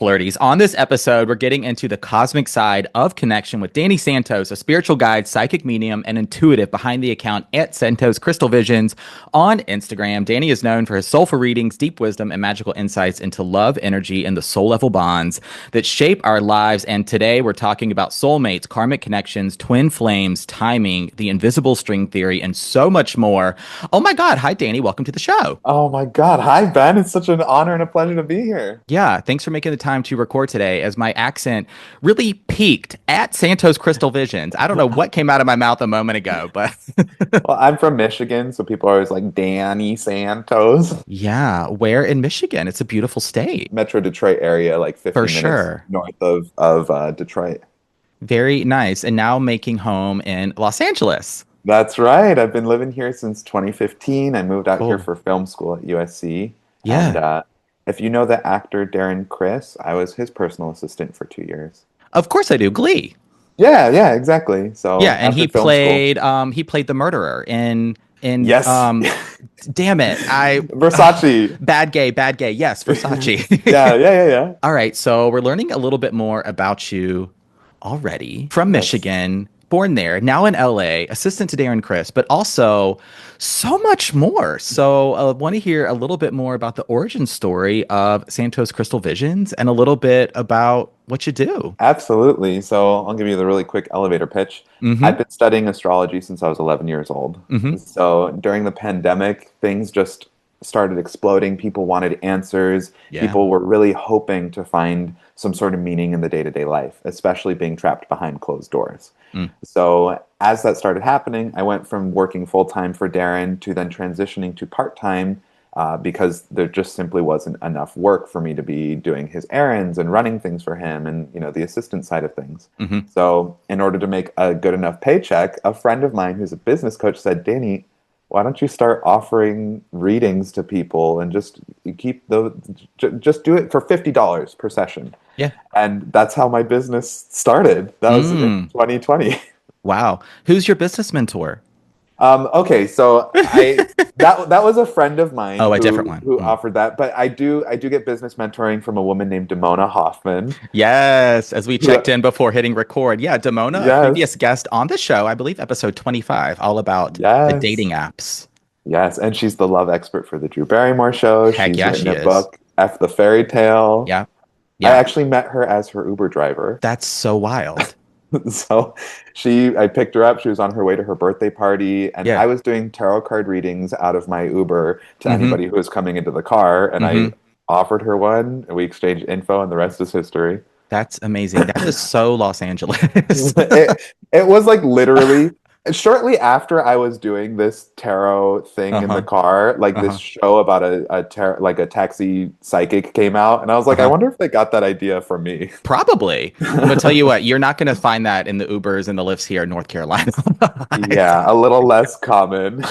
Flirties. On this episode, we're getting into the cosmic side of connection with Danny Santos, a spiritual guide, psychic medium, and intuitive behind the account at Santos Crystal Visions on Instagram. Danny is known for his soulful readings, deep wisdom, and magical insights into love, energy, and the soul level bonds that shape our lives. And today we're talking about soulmates, karmic connections, twin flames, timing, the invisible string theory, and so much more. Oh my God. Hi, Danny. Welcome to the show. Oh my God. Hi, Ben. It's such an honor and a pleasure to be here. Yeah, thanks for making the time to record today as my accent really peaked at Santos Crystal Visions. I don't know what came out of my mouth a moment ago, but Well, I'm from Michigan, so people are always like Danny Santos. yeah, where in Michigan? It's a beautiful state. Metro Detroit area, like 50 For minutes sure. north of Detroit. Very nice. And now making home in Los Angeles. That's right. I've been living here since 2015. I moved out here Cool. for film school at USC. Yeah. And if you know the actor Darren Criss, I was his personal assistant for 2 years. Of course I do. Glee. Yeah, exactly. So Yeah, and after film school, he played the murderer in yes, damn it. I Versace. bad gay. Yes, Versace. Yeah. All right, so we're learning a little bit more about you already from Yes. Michigan, born there, now in LA, assistant to Darren Criss, but also so much more. So I want to hear a little bit more about the origin story of Santos Crystal Visions and a little bit about what you do. Absolutely. So I'll give you the really quick elevator pitch. Mm-hmm. I've been studying astrology since I was 11 years old. Mm-hmm. So during the pandemic, things just started exploding. People wanted answers. Yeah. People were really hoping to find some sort of meaning in the day-to-day life, especially being trapped behind closed doors. Mm. So as that started happening, I went from working full-time for Darren to then transitioning to part-time because there just simply wasn't enough work for me to be doing his errands and running things for him and, the assistant side of things. Mm-hmm. So in order to make a good enough paycheck, a friend of mine who's a business coach said, Danny, why don't you start offering readings to people and just just do it for $50 per session? Yeah. And that's how my business started. That was in 2020. Wow. Who's your business mentor? Okay, so that was a friend of mine Oh, a different one. who offered that, but I do get business mentoring from a woman named Damona Hoffman. Yes, as we checked in before hitting record. Yeah, Damona, a Yes. previous guest on the show, I believe episode 25, all about the Yes. dating apps. Yes, and she's the love expert for the Drew Barrymore show. Heck She's yeah, written she a is. book, F the Fairy Tale. Yeah. I Yeah. actually met her as her Uber driver. That's so wild. So I picked her up. She was on her way to her birthday party, and Yeah. I was doing tarot card readings out of my Uber to Mhm. anybody who was coming into the car, and Mhm. I offered her one, and we exchanged info, and the rest is history. That's amazing. That is so Los Angeles. It was like literally shortly after I was doing this tarot thing in Uh-huh. the car, like Uh-huh. this show about a taxi psychic came out, and I was like, I Uh-huh. wonder if they got that idea from me. Probably. I'm gonna tell you what, you're not gonna find that in the Ubers and the Lyfts here in North Carolina. Yeah, a little less common.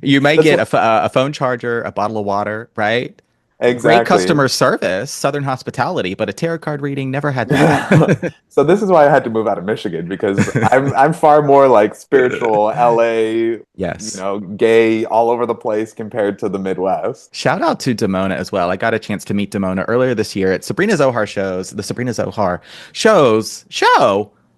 You may That's get what- a phone charger, a bottle of water, right? Exactly. Great customer service, Southern hospitality, but a tarot card reading never had that. So this is why I had to move out of Michigan, because I'm far more like spiritual LA, Yes. gay all over the place compared to the Midwest. Shout out to Damona as well. I got a chance to meet Damona earlier this year at Sabrina Zohar shows, the Sabrina Zohar show.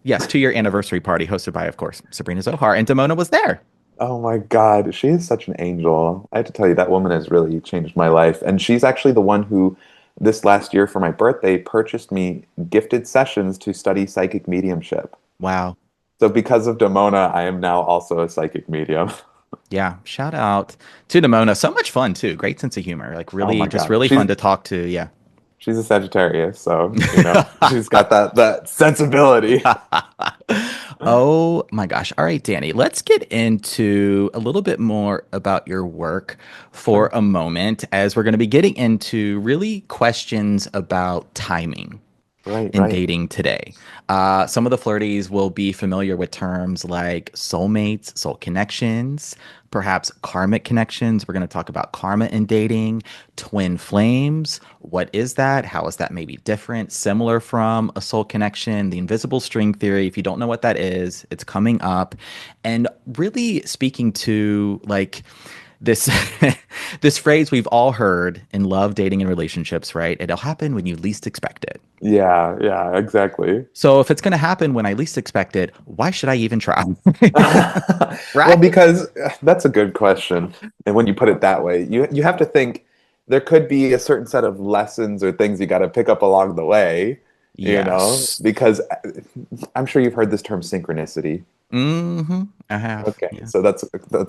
Yes, 2-year anniversary party hosted by, of course, Sabrina Zohar, and Damona was there. Oh my God, she is such an angel. I have to tell you, that woman has really changed my life. And she's actually the one who, this last year for my birthday, purchased me gifted sessions to study psychic mediumship. Wow. So because of Damona, I am now also a psychic medium. Yeah. Shout out to Damona. So much fun too. Great sense of humor. Like really, my just God. really fun to talk to. Yeah. She's a Sagittarius, so she's got that sensibility. Oh my gosh. All right, Danny, let's get into a little bit more about your work for a moment, as we're going to be getting into really questions about timing Right, in right. dating today. Some of the flirties will be familiar with terms like soulmates, soul connections, perhaps karmic connections. We're going to talk about karma in dating, twin flames. What is that? How is that maybe different, similar from a soul connection? The invisible string theory. If you don't know what that is, it's coming up. And really speaking to like this this phrase we've all heard in love, dating, and relationships, right? It'll happen when you least expect it. Yeah, yeah, exactly. So if it's going to happen when I least expect it, why should I even try? Well, Right? because that's a good question. And when you put it that way, you have to think there could be a certain set of lessons or things you got to pick up along the way, Yes. because I'm sure you've heard this term synchronicity. I have. Okay, Yeah. so that's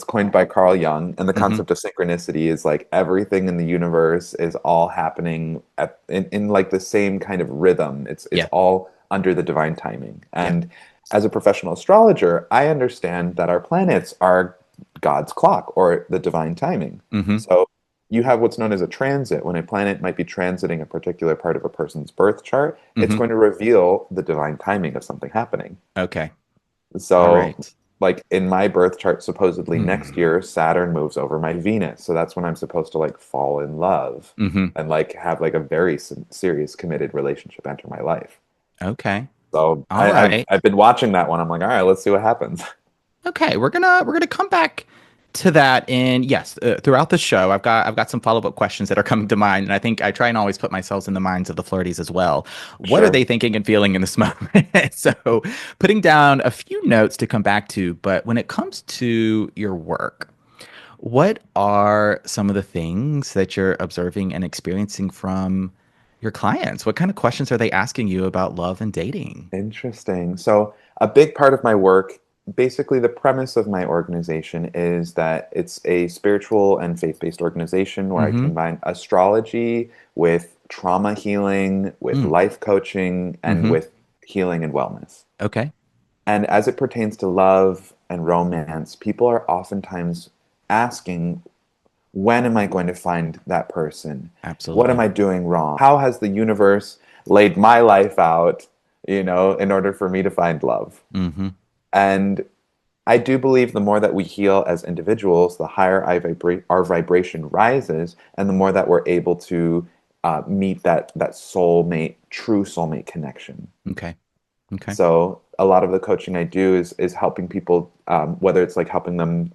coined by Carl Jung, and the hmm concept of synchronicity is like everything in the universe is all happening in like the same kind of rhythm. It's Yeah. all under the divine timing. Yeah. And as a professional astrologer, I understand that our planets are God's clock or the divine timing. hmm So you have what's known as a transit. When a planet might be transiting a particular part of a person's birth chart, it's hmm going to reveal the divine timing of something happening. Okay. All So, right. like in my birth chart, supposedly next Hmm. year, Saturn moves over my Venus. So that's when I'm supposed to like fall in love hmm and like have like a very serious committed relationship enter my life. Okay. So All right. I've been watching that one. I'm like, all right, let's see what happens. Okay, we're gonna come back to that in yes throughout the show. I've got some follow up questions that are coming to mind, and I think I try and always put myself in the minds of the Flirties as well. What are Sure. they thinking and feeling in this moment? So, putting down a few notes to come back to. But when it comes to your work, what are some of the things that you're observing and experiencing from your clients? What kind of questions are they asking you about love and dating? Interesting. So, a big part of my work, basically, the premise of my organization is that it's a spiritual and faith based organization where I Mm-hmm. combine astrology with trauma healing, with Mm. life coaching, and Mm-hmm. with healing and wellness. Okay. And as it pertains to love and romance, people are oftentimes asking, when am I going to find that person? What am Absolutely. I doing wrong? How has the universe laid my life out, in order for me to find love? Mm-hmm. And I do believe the more that we heal as individuals, the higher our vibration rises, and the more that we're able to meet that soulmate, true soulmate connection. Okay. Okay. So a lot of the coaching I do is helping people, whether it's like helping them.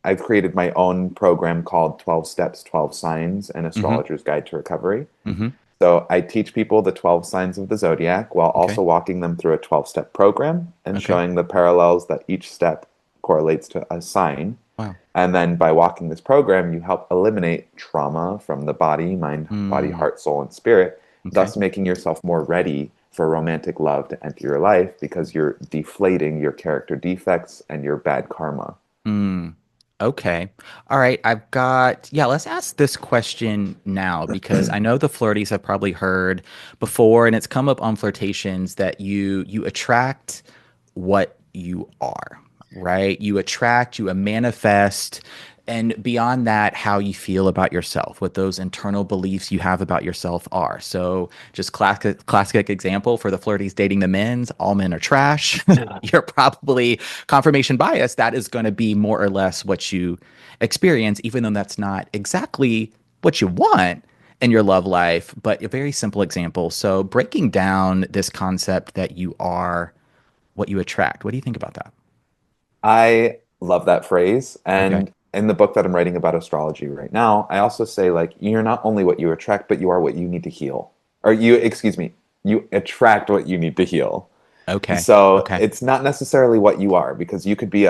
I've created my own program called 12 Steps, 12 Signs, an Mm-hmm. astrologer's guide to recovery. Mm-hmm. So I teach people the 12 signs of the zodiac while Okay. also walking them through a 12-step program and Okay. showing the parallels that each step correlates to a sign. Wow. And then by walking this program, you help eliminate trauma from the body, mind, body, Mm. heart, soul, and spirit, Okay. thus making yourself more ready for romantic love to enter your life because you're deflating your character defects and your bad karma. Mm. Okay. All right. Yeah, let's ask this question now because I know the flirties have probably heard before and it's come up on flirtations that you attract what you are, right? You manifest, and beyond that, how you feel about yourself, what those internal beliefs you have about yourself are. So, just classic example for the flirties dating the men's, all men are trash. You're probably confirmation bias. That is going to be more or less what you experience, even though that's not exactly what you want in your love life, but a very simple example. So, breaking down this concept that you are what you attract. What do you think about that? I love that phrase. Okay. And in the book that I'm writing about astrology right now, I also say, like, you're not only what you attract, but you are what you need to heal. Or excuse me, you attract what you need to heal. Okay. So Okay. it's not necessarily what you are, because you could be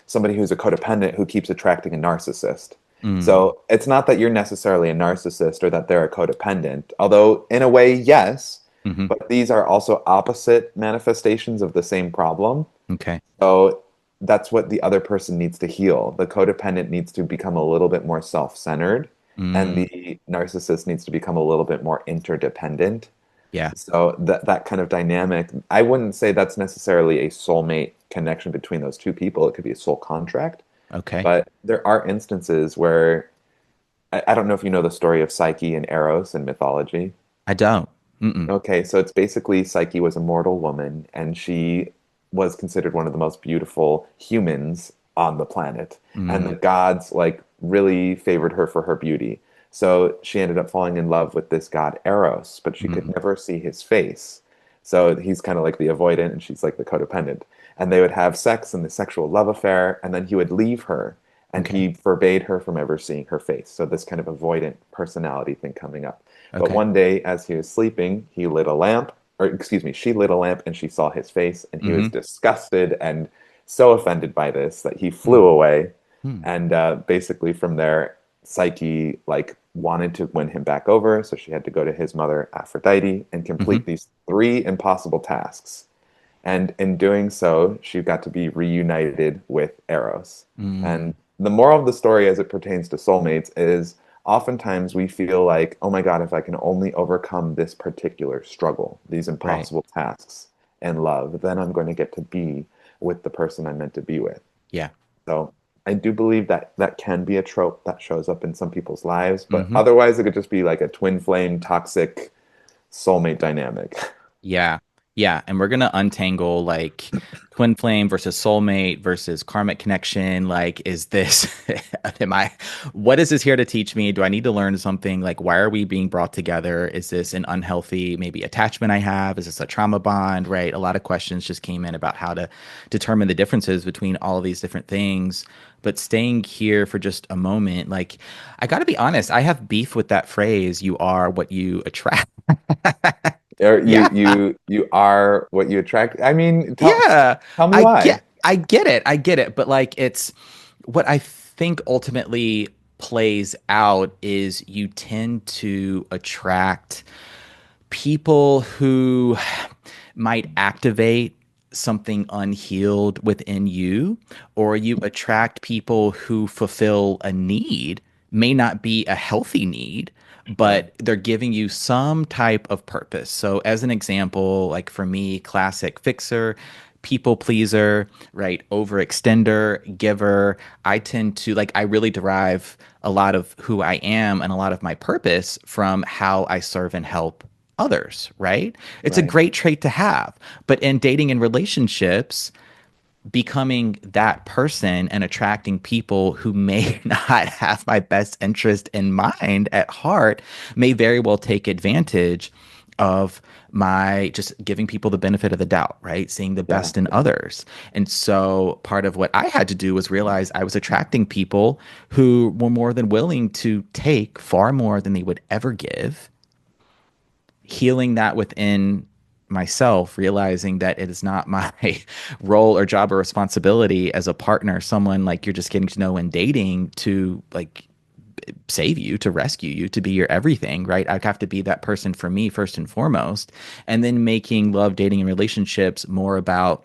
somebody who's a codependent who keeps attracting a narcissist. Mm, So it's not that you're necessarily a narcissist or that they're a codependent, although in a way, yes, hmm but these are also opposite manifestations of the same problem. Okay. So that's what the other person needs to heal. The codependent needs to become a little bit more self-centered, and Mm, the narcissist needs to become a little bit more interdependent. yeah. So that kind of dynamic, I wouldn't say that's necessarily a soulmate connection between those two people. It could be a soul contract, Okay. but there are instances where I don't know if you know the story of Psyche and Eros in mythology. I don't. Mm-mm. Okay, so it's basically Psyche was a mortal woman, and she was considered one of the most beautiful humans on the planet. And the Mm, gods like really favored her for her beauty. So she ended up falling in love with this god Eros, but she could mm, never see his face. So he's kind of like the avoidant, and she's like the codependent. And they would have sex in the sexual love affair, and then he would leave her. and Okay. he forbade her from ever seeing her face. So this kind of avoidant personality thing coming up. But Okay. one day, as he was sleeping, he lit a lamp, or excuse me, she lit a lamp and she saw his face, and he was Mm-hmm. disgusted and so offended by this that he flew Hmm. away. Hmm. And basically, from there, Psyche like wanted to win him back over, so she had to go to his mother Aphrodite and Mm-hmm. complete these three impossible tasks. And in doing so, she got to be reunited with Eros. Mm. And the moral of the story as it pertains to soulmates is oftentimes we feel like, oh my God, if I can only overcome this particular struggle, these Right. impossible tasks and love, then I'm going to get to be with the person I'm meant to be with. Yeah. So I do believe that that can be a trope that shows up in some people's lives, but Mm-hmm. otherwise it could just be like a twin flame toxic soulmate dynamic. Yeah. Yeah. And we're gonna untangle like twin flame versus soulmate versus karmic connection. Like, is this am I what is this here to teach me? Do I need to learn something? Like, why are we being brought together? Is this an unhealthy maybe attachment I have? Is this a trauma bond? Right. A lot of questions just came in about how to determine the differences between all of these different things. But staying here for just a moment, like I gotta be honest, I have beef with that phrase, you are what you attract. Or Yeah. you are what you attract. I mean, Yeah, tell me why. I get it. I get it. But like it's what I think ultimately plays out is you tend to attract people who might activate something unhealed within you, or you attract people who fulfill a need, may not be a healthy need, Sure. but they're giving you some type of purpose. So, as an example, like for me, classic fixer, people pleaser, right? Overextender, giver. I tend to like, I really derive a lot of who I am and a lot of my purpose from how I serve and help others, right? It's a Right. great trait to have. But in dating and relationships, becoming that person and attracting people who may not have my best interest in mind at heart may very well take advantage of my just giving people the benefit of the doubt, right? Seeing the Yeah. best in others. And so part of what I had to do was realize I was attracting people who were more than willing to take far more than they would ever give, healing that within myself, realizing that it is not my role or job or responsibility as a partner, someone like you're just getting to know and dating, to like save you, to rescue you, to be your everything, right? I have to be that person for me first and foremost, and then making love, dating, and relationships more about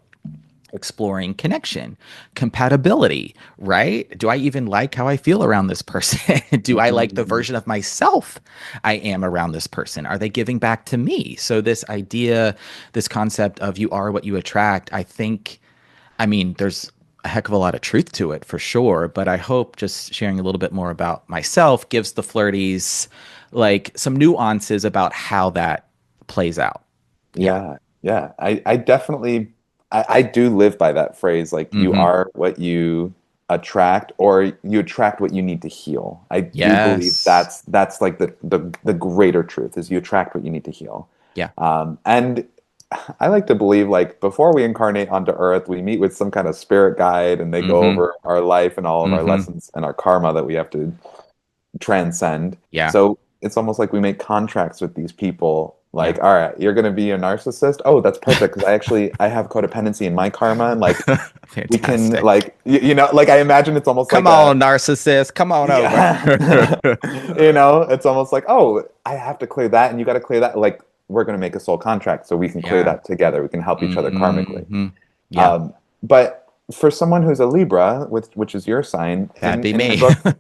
exploring connection, compatibility, right? Do I even like how I feel around this person? Do I like the Mhm. version of myself I am around this person? Are they giving back to me? So, this idea, this concept of you are what you attract, I think, I mean, there's a heck of a lot of truth to it for sure. But I hope just sharing a little bit more about myself gives the flirties like some nuances about how that plays out. Yeah. Yeah. Yeah. I definitely I do live by that phrase, like you Hmm. are what you attract, or you attract what you need to heal. I do believe Yes. that's like the greater truth is you attract what you need to heal. Yeah. And I like to believe like before we incarnate onto Earth, we meet with some kind of spirit guide and they go Hmm. over our life and all of our Hmm. lessons and our karma that we have to transcend. Yeah. So it's almost like we make contracts with these people. Yeah. Like, all right, you're going to be a narcissist. Oh, that's perfect because I have codependency in my karma, and like we can Fantastic. like like I imagine it's almost Come like a on, narcissist. Come on over. yeah, it's almost like, oh, I have to clear that, and you got to clear that. Like we're going to make a soul contract so we can clear Yeah. that together. We can help each other karmically. Hmm. Yeah. Um, but for someone who's a Libra, which is your sign, That'd be in my me. book,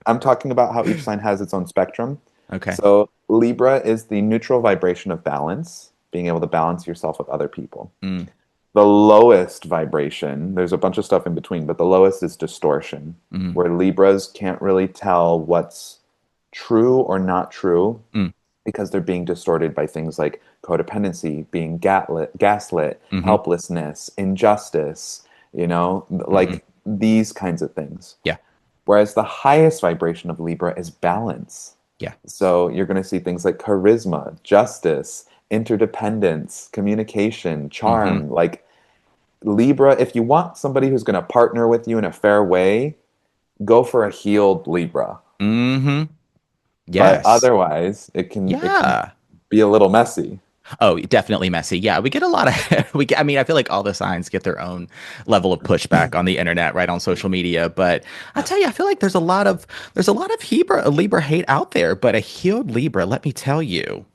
I'm talking about how each sign has its own spectrum. Okay. So Libra is the neutral vibration of balance, being able to balance yourself with other people. Mm. The lowest vibration, there's a bunch of stuff in between, but the lowest is distortion, Mm. where Libras can't really tell what's true or not true Mm. because they're being distorted by things like codependency, being gaslit, Hmm. helplessness, injustice, Hmm. like these kinds of things. Yeah. Whereas the highest vibration of Libra is balance. Yeah. So you're going to see things like charisma, justice, interdependence, communication, Hmm. charm. Like Libra, if you want somebody who's going to partner with you in a fair way, go for a healed Libra. Mm-hmm. But Yes. otherwise, it can Yeah. be a little messy. Oh, definitely messy. Yeah, we get a lot of I mean, I feel like all the signs get their own level of pushback on the internet, right, on social media. But I tell you, I feel like there's a lot of Libra hate out there, but a healed Libra, let me tell you,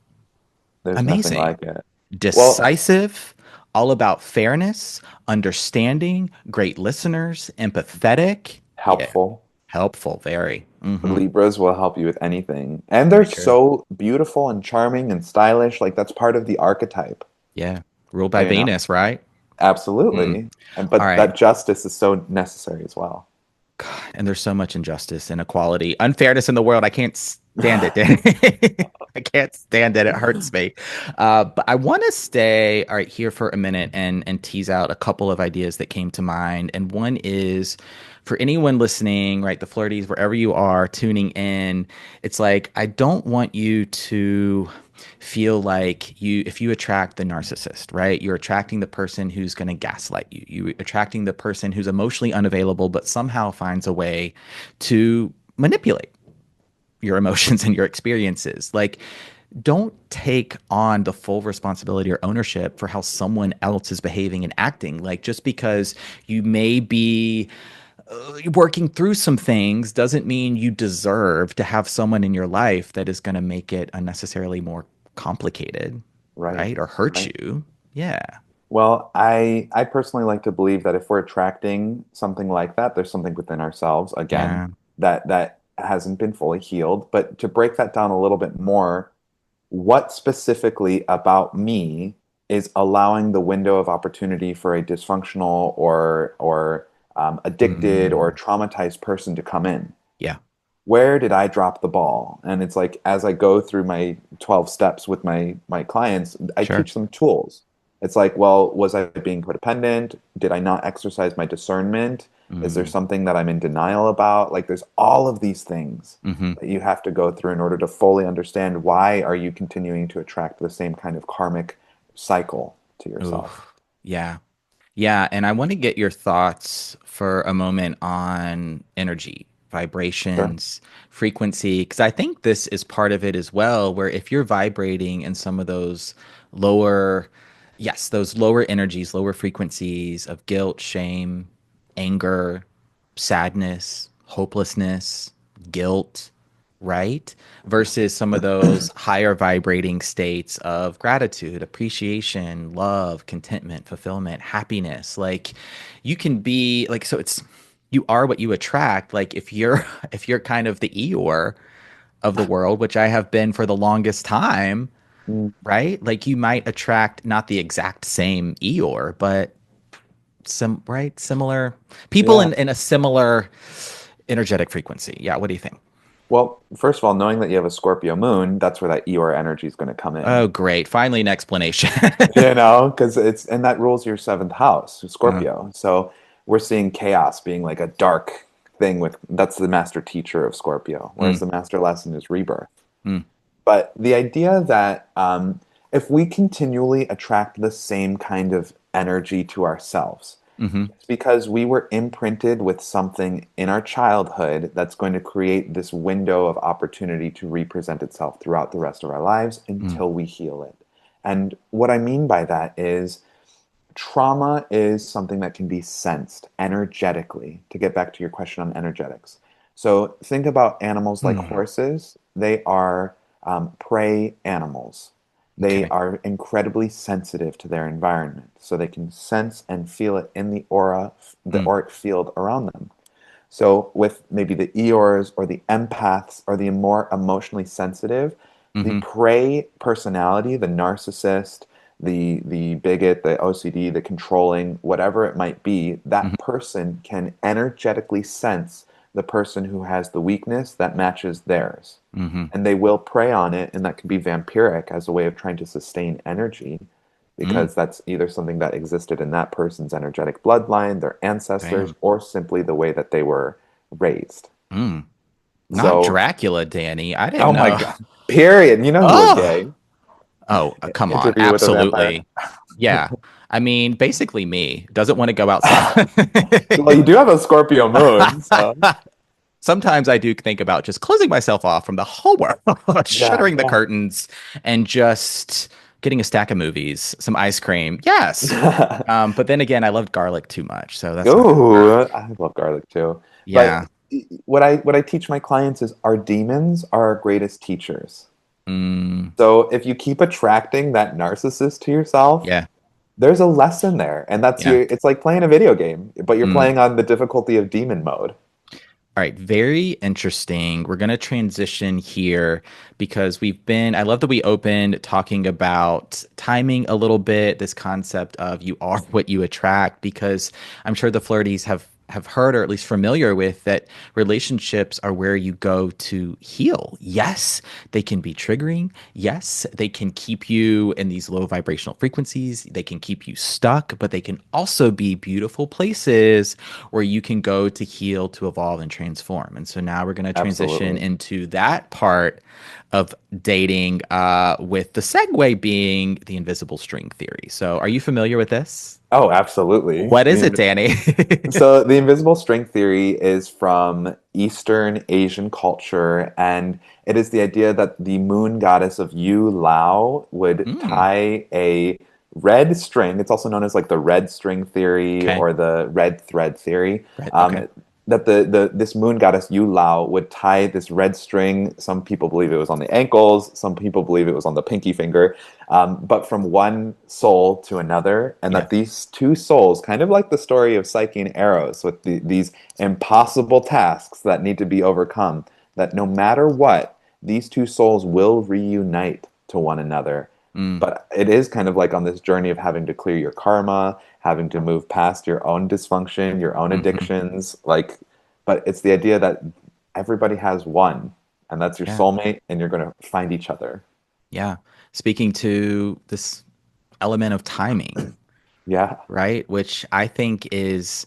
There's nothing amazing. like it. Well, Decisive, all about fairness, understanding, great listeners, empathetic. Yeah, helpful. helpful, very. Libras will help you with anything. And they're Very true. so beautiful and charming and stylish. Like that's part of the archetype, Yeah. Ruled by you know? Venus, right? Mm. Absolutely. And All but right. that justice is so necessary as well. And there's so much injustice, inequality, unfairness in the world. I can't stand it, Danny. I can't stand it. It hurts me. But I want to stay all right here for a minute and tease out a couple of ideas that came to mind. And one is for anyone listening, right, the Flirties, wherever you are tuning in, it's like I don't want you to feel like if you attract the narcissist, right, you're attracting the person who's going to gaslight you, you're attracting the person who's emotionally unavailable but somehow finds a way to manipulate your emotions and your experiences. Like, don't take on the full responsibility or ownership for how someone else is behaving and acting. Like, just because you may be working through some things doesn't mean you deserve to have someone in your life that is going to make it unnecessarily more complicated, Right. right? Or hurt Right. you. Yeah. Well, I personally like to believe that if we're attracting something like that, there's something within ourselves, again, Yeah. that hasn't been fully healed. But to break that down a little bit more, what specifically about me is allowing the window of opportunity for a dysfunctional or addicted or Mm, traumatized person to come in? yeah. Where did I drop the ball? And it's like as I go through my 12 steps with my clients, I Sure. teach them tools. It's like, well, was I being codependent? Did I not exercise my discernment? Is there Mm, something that I'm in denial about? Like there's all of these things hmm. that you have to go through in order to fully understand why are you continuing to attract the same kind of karmic cycle to yourself. Oof. Yeah. Yeah, and I want to get your thoughts for a moment on energy, Sure. vibrations, frequency, because I think this is part of it as well, where if you're vibrating in some of those lower, yes, those lower energies, lower frequencies of guilt, shame, anger, sadness, hopelessness, guilt, right? Versus some of those higher vibrating states of gratitude, appreciation, love, contentment, fulfillment, happiness. Like you can be like, so it's, you are what you attract. Like if you're if you're kind of the Eeyore of the world, which I have been for the longest time, Mm, right? Like you might attract not the exact same Eeyore, but some right similar people yeah. in a similar energetic frequency. Yeah, what do you think? Well, first of all, knowing that you have a Scorpio moon, that's where that Eeyore energy is going to come in. Oh, great. Finally, an explanation. You know, because it's and that rules your seventh house, Uh, Scorpio. So we're seeing chaos being like a dark thing with that's the master teacher of Scorpio, whereas mm, the master lesson is rebirth. mm, But the idea that if we continually attract the same kind of energy to ourselves, hmm. it's because we were imprinted with something in our childhood that's going to create this window of opportunity to represent itself throughout the rest of our lives Mm, until we heal it. And what I mean by that is trauma is something that can be sensed energetically, to get back to your question on energetics. So think about animals like mm. horses. They are prey animals. They Okay. are incredibly sensitive to their environment, so they can sense and feel it in the aura, the Mm, auric field around them. So with maybe the Eeyores or the empaths or the more emotionally sensitive, the hmm. prey personality, the narcissist, the bigot, the OCD, the controlling, whatever it might be, Hmm. that person can energetically sense the person who has the weakness that matches theirs. Hmm. And they will prey on it, and that can be vampiric as a way of trying to sustain energy Mm, because that's either something that existed in that person's energetic bloodline, their ancestors, damn. or simply the way that they were raised. Mm. Not So, Dracula, Danny. I didn't oh my know. God, period. You know who was Oh, gay? come on. Interview with a Vampire. Absolutely. Yeah. I mean, basically me doesn't want to go outside. Well, you do have a Scorpio moon, so. sometimes I do think about just closing myself off from the whole world, Yeah, shuttering the curtains, and just getting a stack of movies, some ice cream. Yes. yeah. But then again, I loved garlic too much, so that's not gonna Ooh, work. I love garlic too. But Yeah. what I teach my clients is our demons are our greatest teachers. Mm, So if you keep attracting that narcissist to yourself, yeah. there's a lesson there. And that's Yeah. your it's like playing a video game, but you're Mm. playing on the difficulty of demon mode. All right, very interesting. We're going to transition here because I love that we opened talking about timing a little bit, this concept of you are what you attract, because I'm sure the flirties have heard or at least familiar with that relationships are where you go to heal. Yes, they can be triggering. Yes, they can keep you in these low vibrational frequencies. They can keep you stuck, but they can also be beautiful places where you can go to heal, to evolve, and transform. And so now we're going to transition Absolutely. into that part of dating, with the segue being the invisible string theory. So, are you familiar with this? Oh, absolutely. What is it, Danny? So the invisible string theory is from Eastern Asian culture, and it is the idea that the moon goddess of Yu Lao would Mm, tie a red string. It's also known as like the red string theory okay. or the red thread theory. Right. Okay. Um, that this moon goddess Yu Lao would tie this red string. Some people believe it was on the ankles. Some people believe it was on the pinky finger, but from one soul to another, and Yeah. that these two souls, kind of like the story of Psyche and Eros, with these impossible tasks that need to be overcome, that no matter what, these two souls will reunite to one another. Mm, But it is kind of like on this journey of having to clear your karma, having to move past your own dysfunction, your own hmm. addictions, like, but it's the idea that everybody has one, and that's your Yeah. soulmate, and you're going to find each other. Yeah. Speaking to this element of timing, Yeah. right? Which I think is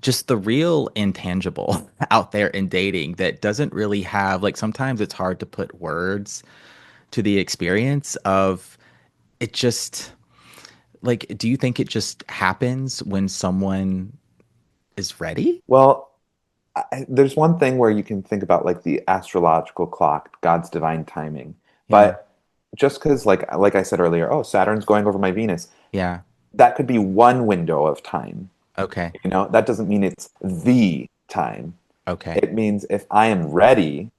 just the real intangible out there in dating that doesn't really have, like, sometimes it's hard to put words to the experience of it. Just like, do you think it just happens when someone is ready? Well, there's one thing where you can think about like the astrological clock, God's divine timing. Yeah. But just because, like I said earlier, oh, Saturn's going over my Venus, Yeah. that could be one window of time. Okay. You know, that doesn't mean it's the time. Okay. It means if I am ready,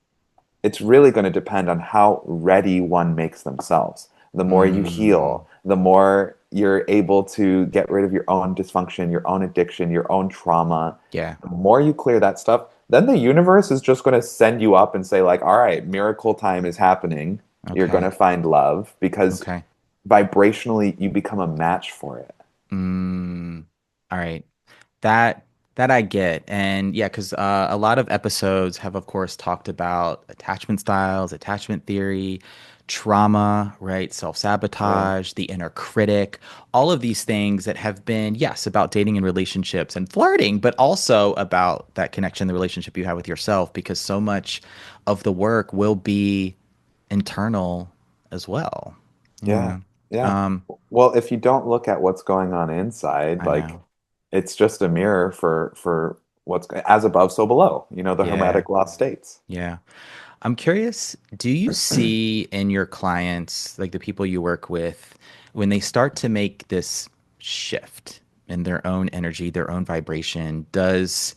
it's really going to depend on how ready one makes themselves. The more you Mm, heal, the more you're able to get rid of your own dysfunction, your own addiction, your own trauma. yeah. The more you clear that stuff, then the universe is just going to send you up and say, like, all right, miracle time is happening. You're going Okay. to find love because Okay. vibrationally you become a match for it. Mm, all right. That that I get. And yeah, because a lot of episodes have, of course, talked about attachment styles, attachment theory, trauma, right? Yeah. Self-sabotage, the inner critic, all of these things that have been, yes, about dating and relationships and flirting, but also about that connection, the relationship you have with yourself, because so much of the work will be internal as well. Yeah. Yeah. Yeah. Um, Well, if you don't look at what's going on inside, I like know. it's just a mirror for what's as above, so below. You know, the Yeah. Hermetic law states. Yeah. I'm curious, do you see in your clients, like the people you work with, when they start to make this shift in their own energy, their own vibration, does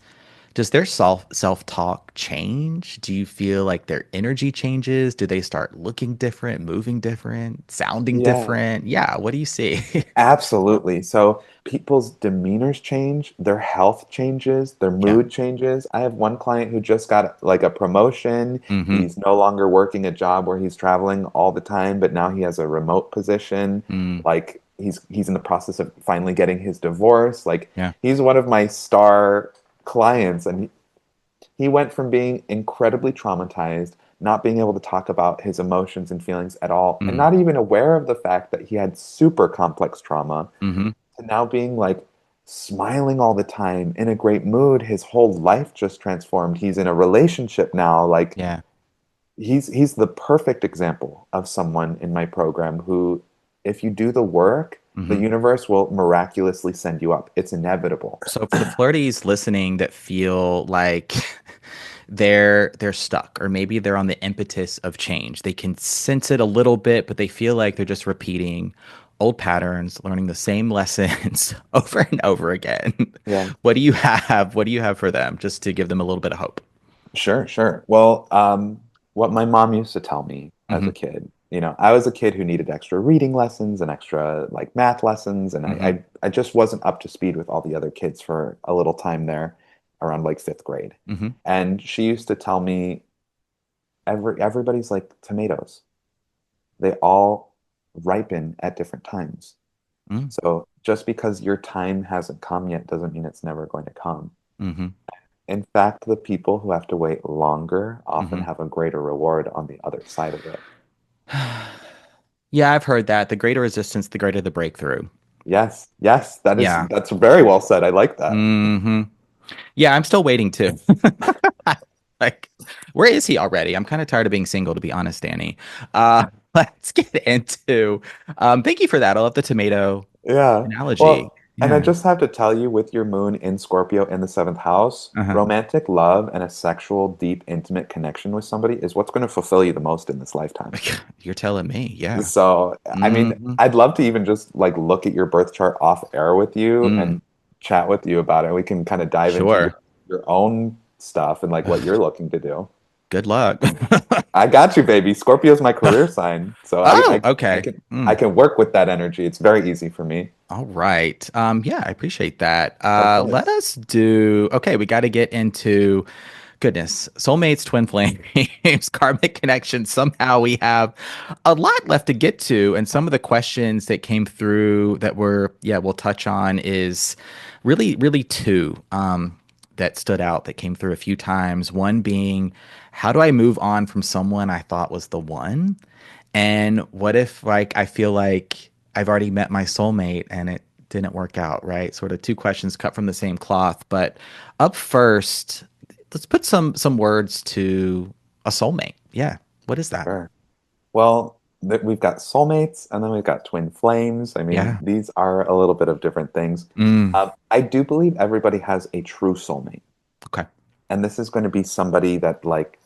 their self-talk change? Do you feel like their energy changes? Do they start looking different, moving different, sounding Yeah. different? Yeah, what do you see? Absolutely. So people's demeanors change, their health changes, their Yeah. mood changes. I have one client who just got like a promotion. Mm-hmm. He's no longer working a job where he's traveling all the time, but now he has a remote position. Mm, Like he's in the process of finally getting his divorce. Like yeah. he's one of my star clients, and he went from being incredibly traumatized, not being able to talk about his emotions and feelings at all, and Mm, not even aware of the fact that he had super complex trauma, mm-hmm. to now being like smiling all the time, in a great mood. His whole life just transformed. He's in a relationship now. Like Yeah. he's the perfect example of someone in my program who, if you do the work, the Mm-hmm. universe will miraculously send you up. It's inevitable. So for the flirties listening that feel like they're stuck, or maybe they're on the impetus of change. They can sense it a little bit, but they feel like they're just repeating old patterns, learning the same lessons over and over again. Yeah. What do you have? What do you have for them, just to give them a little bit of hope? Sure, sure. Well, what my mom used to tell me as a Hmm. kid, I was a kid who needed extra reading lessons and extra like math lessons, and Hmm. I just wasn't up to speed with all the other kids for a little time there around like fifth grade. Hmm. And she used to tell me everybody's like tomatoes. They all ripen at different times. So just because your time hasn't come yet doesn't mean it's never going to come. Hmm. In fact, the people who have to wait longer often Hmm. have a greater reward on the other side of it. Yeah, I've heard that. The greater resistance, the greater the breakthrough. Yes, yes, Yeah. that's very well said. I like that. Hmm. Yeah, I'm still waiting too. Like, where is he already? I'm kind of tired of being single, to be honest, Danny. Let's get into. Thank you for that. I love the tomato Yeah. analogy. Well, and I Yeah. just have to tell you, with your moon in Scorpio in the seventh house, Uh-huh. romantic love and a sexual, deep, intimate connection with somebody is what's going to fulfill you the most in this lifetime. You're telling me. Yeah. So, I mean, Hmm. I'd love to even just like look at your birth chart off air with you Mm. and chat with you about it. We can kind of dive into Sure. your own stuff and like what you're looking to do. Good luck. I got you, baby. Scorpio's my career sign, so Oh, I okay. can I Mm. can work with that energy. It's very easy for me. All right. Yeah, I appreciate that. Of Let course. us do, okay, we got to get into goodness, soulmates, twin flames, karmic connection. Somehow we have a lot left to get to, and some of the questions that came through that we'll touch on is really two that stood out that came through a few times. One being, how do I move on from someone I thought was the one? And what if like I feel like I've already met my soulmate and it didn't work out, right? Sort of two questions cut from the same cloth. But up first, let's put some words to a soulmate. Yeah. What is that? Sure. Well, we've got soulmates and then we've got twin flames. I mean, Yeah. these are a little bit of different things. Mm, I do believe everybody has a true soulmate. okay. And this is going to be somebody that, like,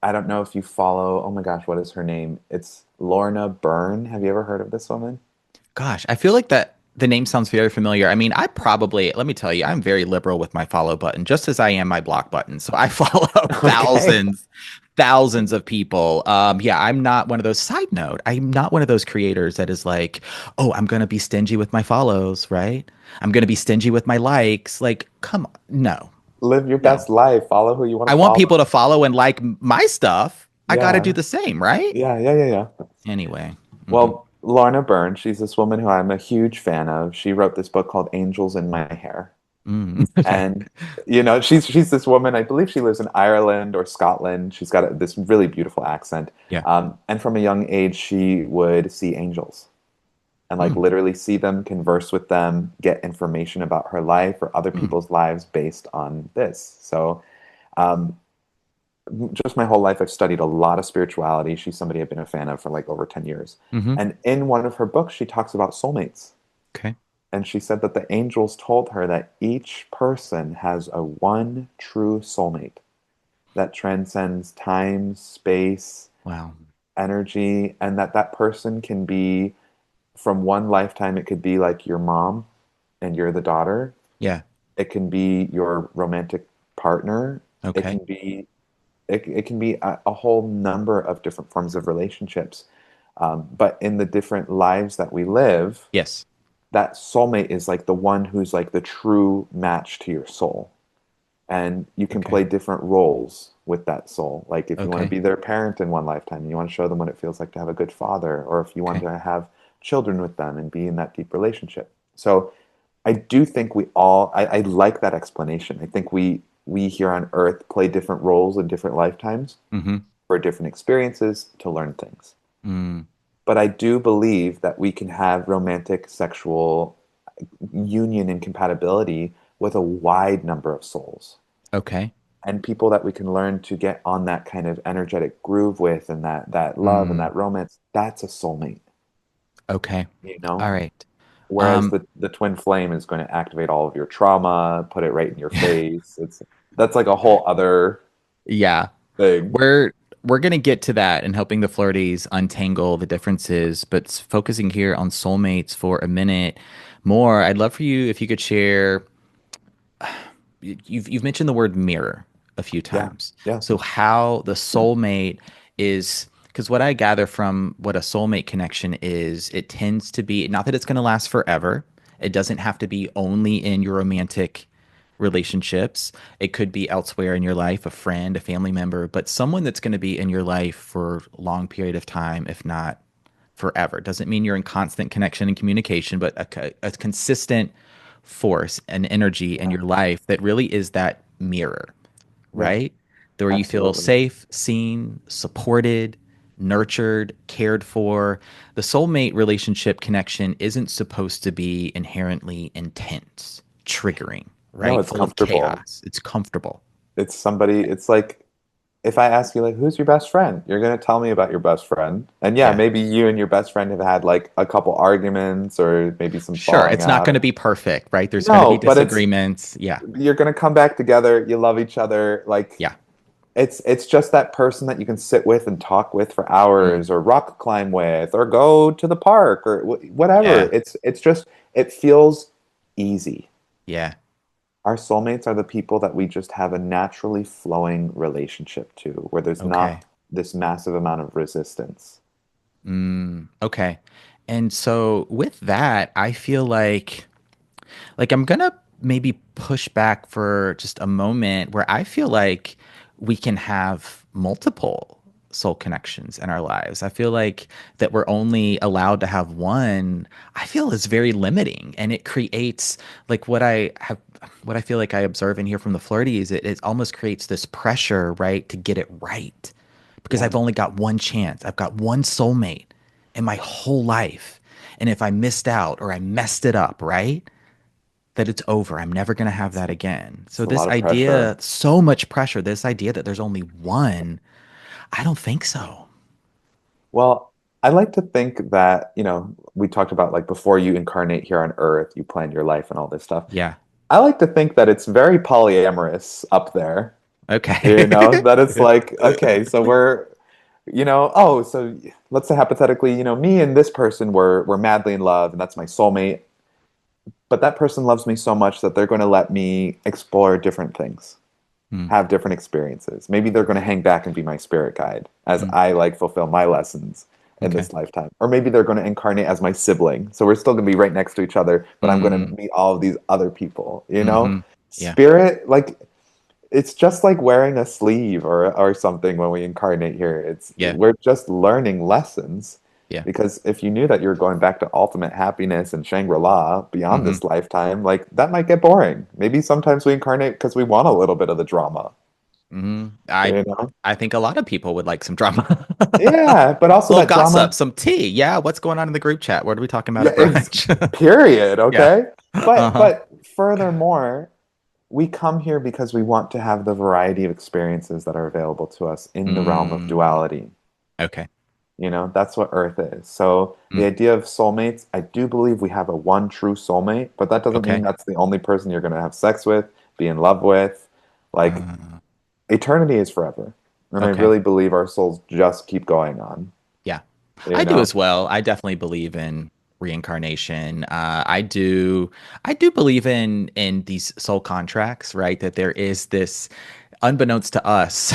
I don't know if you follow, oh my gosh, what is her name? It's Lorna Byrne. Have you ever heard of this woman? Gosh, I feel like that the name sounds very familiar. I mean, I probably, let me tell you, I'm very liberal with my follow button, just as I am my block button. So I follow Okay. thousands of people. Yeah, I'm not one of those. Side note, I'm not one of those creators that is like, oh, I'm gonna be stingy with my follows, right? I'm gonna be stingy with my likes. Like, come on, no, Live your no. best life. Follow who you want I to want people follow. to follow and like my stuff. I got to do Yeah. the same, right? Yeah. Anyway. Hmm. Well, Lorna Byrne, she's this woman who I'm a huge fan of. She wrote this book called Angels in My Hair. Okay. And she's this woman. I believe she lives in Ireland or Scotland. She's got this really beautiful accent. Yeah. And from a young age, she would see angels and like Mm, literally see them, converse with them, get information about her life or other mm, people's lives based on this. So, um, just my whole life, I've studied a lot of spirituality. She's somebody I've been a fan of for like over 10 years. hmm. And in one of her books, she talks about soulmates. Okay. And she said that the angels told her that each person has a one true soulmate that transcends time, space, Wow. energy, and that that person can be from one lifetime. It could be like your mom and you're the daughter. Yeah. It can be your romantic partner. It Okay. can be it can be a whole number of different forms of relationships. But in the different lives that we live, Yes. that soulmate is like the one who's like the true match to your soul. And you can Okay. play different roles with that soul. Like if you want to Okay. be their parent in one lifetime and you want to show them what it feels like to have a good father, or if you want Okay. to have children with them and be in that deep relationship. So I do think we all I like that explanation. I think we here on earth play different roles in different lifetimes Mm-hmm. for different experiences to learn things. Mm. But I do believe that we can have romantic sexual union and compatibility with a wide number of souls Okay. and people that we can learn to get on that kind of energetic groove with and that love and Mm. that romance. That's a soulmate, Okay. you know? All right. Whereas Um, the twin flame is going to activate all of your trauma, put it right in your face. It's that's like a whole other Yeah. thing. We're gonna get to that and helping the flirties untangle the differences, but focusing here on soulmates for a minute more. I'd love for you if you could share. You've mentioned the word mirror a few Yeah, times. yeah, So how the soulmate is, because what I gather from what a soulmate connection is, it tends to be not that it's going to last forever. It doesn't have to be only in your romantic relationships. It could be elsewhere in your life, a friend, a family member, but someone that's going to be in your life for a long period of time, if not forever. Doesn't mean you're in constant connection and communication, but a consistent force and energy in yeah, your life that really is that mirror, yeah, right? Where you feel absolutely. safe, seen, supported, nurtured, cared for. The soulmate relationship connection isn't supposed to be inherently intense, triggering, No, right? it's Full of comfortable. chaos. It's comfortable. It's somebody, it's like if I ask you like who's your best friend, you're gonna tell me about your best friend. And yeah, Yeah. maybe you and your best friend have had like a couple arguments or maybe some Sure, falling it's not out. going to be perfect, right? There's going to be No, but it's disagreements. Yeah. you're gonna come back together, you love each other, like Yeah. it's just that person that you can sit with and talk with for Mm. hours or rock climb with or go to the park or whatever. Yeah. It's just it feels easy. Yeah. Our soulmates are the people that we just have a naturally flowing relationship to, where there's Okay. not this massive amount of resistance. Okay. And so with that, I feel like I'm gonna maybe push back for just a moment where I feel like we can have multiple soul connections in our lives. I feel like that we're only allowed to have one, I feel is very limiting. And it creates like what I feel like I observe and hear from the flirties, it almost creates this pressure, right, to get it right. Because Yeah, I've only got one chance. I've got one soulmate in my whole life. And if I missed out or I messed it up, right? That it's over. I'm never going to have that again. it's So a this lot of pressure. idea, so much pressure, this idea that there's only one, I don't think so. Well, I like to think that, we talked about like before you incarnate here on Earth, you plan your life and all this stuff. Yeah. I like to think that it's very polyamorous up there, Okay. that it's like, okay, so so let's say hypothetically, me and this person were madly in love and that's my soulmate, but that person loves me so much that they're going to let me explore different things, Mm, have different experiences. Maybe they're going to hang back and be my spirit guide as mm, I like fulfill my lessons in okay. this lifetime. Or maybe they're going to incarnate as my sibling. So we're still going to be right next to each other, but I'm going to Mm, meet all of these other people, mm-hmm. Yeah. Spirit, like it's just like wearing a sleeve or something when we incarnate here. It's Yeah. we're just learning lessons Yeah. because if you knew that you're going back to ultimate happiness and Shangri-La beyond Mm-hmm. this lifetime, like that might get boring. Maybe sometimes we incarnate because we want a little bit of the drama, Mm-hmm. you know? I think a lot of people would like some drama. Yeah, but A also little that gossip, drama, some tea. Yeah, what's going on in the group chat? What are we talking about yeah, at brunch? period, Yeah. okay? But Uh-huh. but furthermore, we come here because we want to have the variety of experiences that are available to us in the realm of Mm, duality. okay. That's what Earth is. So the Mm, idea of soulmates, I do believe we have a one true soulmate, but that doesn't mean okay. that's the only person you're going to have sex with, be in love with. Like Uh, eternity is forever. And I okay. really believe our souls just keep going on, Yeah. I you do know? as well. I definitely believe in reincarnation. I do believe in these soul contracts, right? That there is this unbeknownst to us,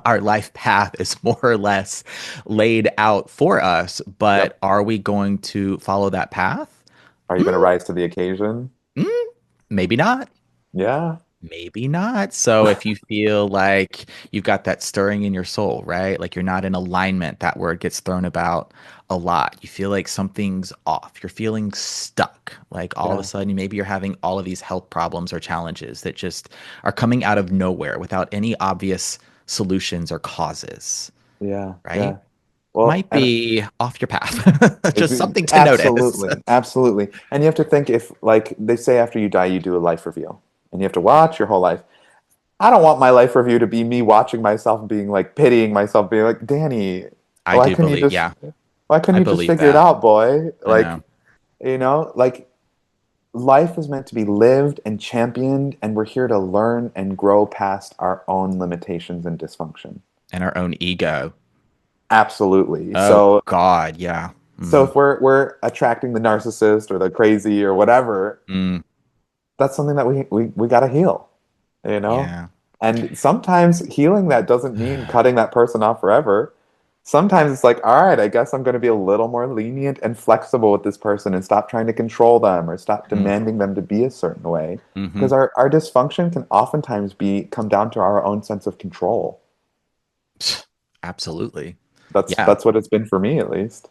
our life path is more or less laid out for us, Yep. but are we going to follow that path? Are you going to Mm, rise to the occasion? mm, maybe not. Yeah. Maybe not. So if you feel like you've got that stirring in your soul, right? Like you're not in alignment, that word gets thrown about a lot. You feel like something's off. You're feeling stuck. Like all of a Yeah. sudden, maybe you're having all of these health problems or challenges that just are coming out of nowhere without any obvious solutions or causes, Yeah. right? Yeah. Well, Might and be off your path. Just something to notice. absolutely, absolutely. And you have to think if, like, they say after you die, you do a life review, and you have to watch your whole life. I don't want my life review to be me watching myself and being like pitying myself, being like, Danny, I why do couldn't you believe, just, yeah, why couldn't I you just believe figure it that. out, boy? I know. Like life is meant to be lived and championed, and we're here to learn and grow past our own limitations and dysfunction. And our own ego. Absolutely. Oh So God, yeah. so Mm, if we're attracting the narcissist or the crazy or whatever, mm, that's something that we got to heal, you know? yeah. And sometimes healing that doesn't mean cutting that person off forever. Sometimes it's like, all right, I guess I'm going to be a little more lenient and flexible with this person and stop trying to control them or stop Mm, demanding them to be a certain way. hmm. Because our dysfunction can oftentimes come down to our own sense of control. Absolutely. That's Yeah. that's what it's been for me at least.